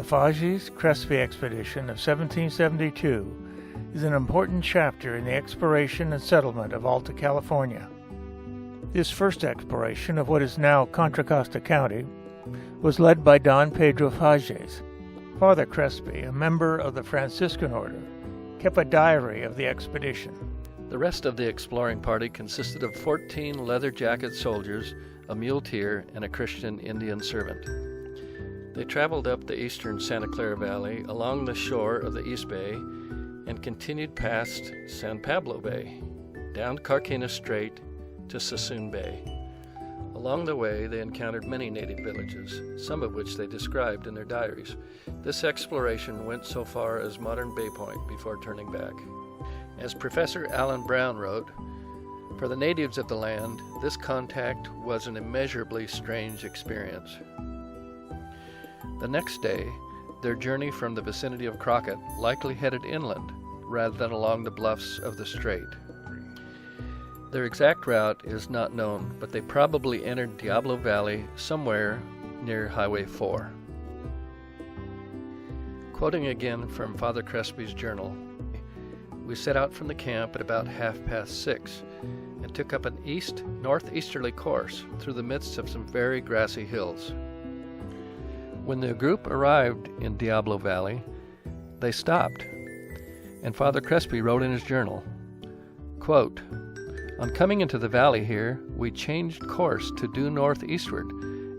The Fages Crespi expedition of 1772 is an important chapter in the exploration and settlement of Alta California. This first exploration of what is now Contra Costa County was led by Don Pedro Fages. Father Crespi, a member of the Franciscan order, kept a diary of the expedition. The rest of the exploring party consisted of 14 leather-jacketed soldiers, a muleteer, and a Christian Indian servant. They traveled up the eastern Santa Clara Valley along the shore of the East Bay and continued past San Pablo Bay, down Carquinez Strait to Sassoon Bay. Along the way, they encountered many native villages, some of which they described in their diaries. This exploration went so far as modern Bay Point before turning back. As Professor Alan Brown wrote, "For the natives of the land, this contact was an immeasurably strange experience." The next day, their journey from the vicinity of Crockett likely headed inland rather than along the bluffs of the strait. Their exact route is not known, but they probably entered Diablo Valley somewhere near Highway 4. Quoting again from Father Crespi's journal, "We set out from the camp at about 6:30 and took up an northeasterly course through the midst of some very grassy hills. When the group arrived in Diablo Valley, they stopped, and Father Crespi wrote in his journal, quote, 'On coming into the valley here, we changed course to due northeastward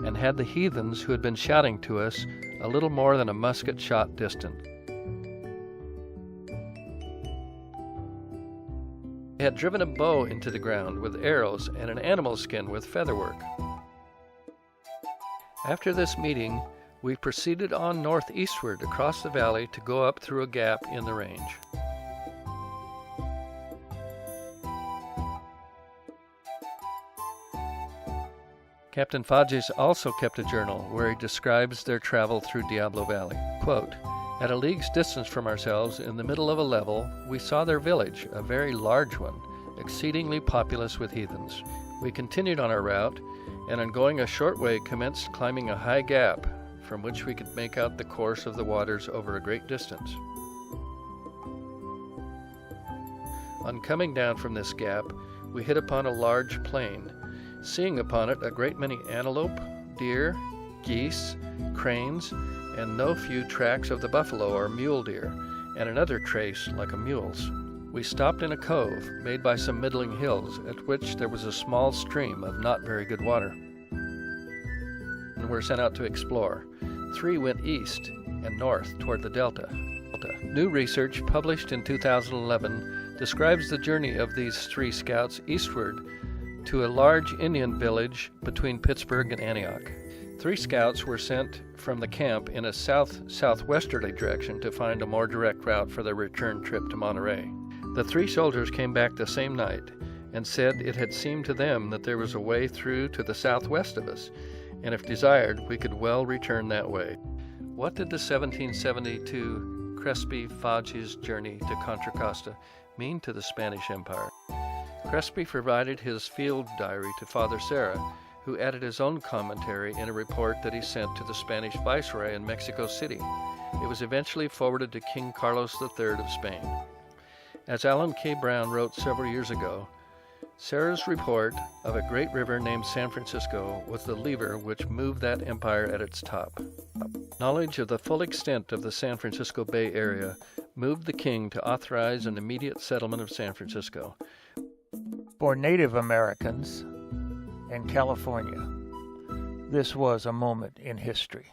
and had the heathens who had been shouting to us a little more than a musket shot distant. They had driven a bow into the ground with arrows and an animal skin with featherwork. After this meeting, we proceeded on northeastward across the valley to go up through a gap in the range.'" Captain Fages also kept a journal where he describes their travel through Diablo Valley. Quote, "At a league's distance from ourselves, in the middle of a level, we saw their village, a very large one, exceedingly populous with heathens. We continued on our route, and on going a short way commenced climbing a high gap, from which we could make out the course of the waters over a great distance. On coming down from this gap, we hit upon a large plain, seeing upon it a great many antelope, deer, geese, cranes, and no few tracks of the buffalo or mule deer, and another trace like a mule's. We stopped in a cove made by some middling hills, at which there was a small stream of not very good water, and were sent out to explore. 3 went east and north toward the delta. New research published in 2011 describes the journey of these 3 scouts eastward to a large Indian village between Pittsburgh and Antioch. 3 scouts were sent from the camp in a south-southwesterly direction to find a more direct route for their return trip to Monterey. The 3 soldiers came back the same night and said it had seemed to them that there was a way through to the southwest of us, and if desired, we could well return that way. What did the 1772 Crespi-Fages journey to Contra Costa mean to the Spanish Empire? Crespi provided his field diary to Father Serra, who added his own commentary in a report that he sent to the Spanish Viceroy in Mexico City. It was eventually forwarded to King Carlos III of Spain. As Alan K. Brown wrote several years ago, Serra's report of a great river named San Francisco was the lever which moved that empire at its top. Knowledge of the full extent of the San Francisco Bay Area moved the king to authorize an immediate settlement of San Francisco. For Native Americans and California, this was a moment in history.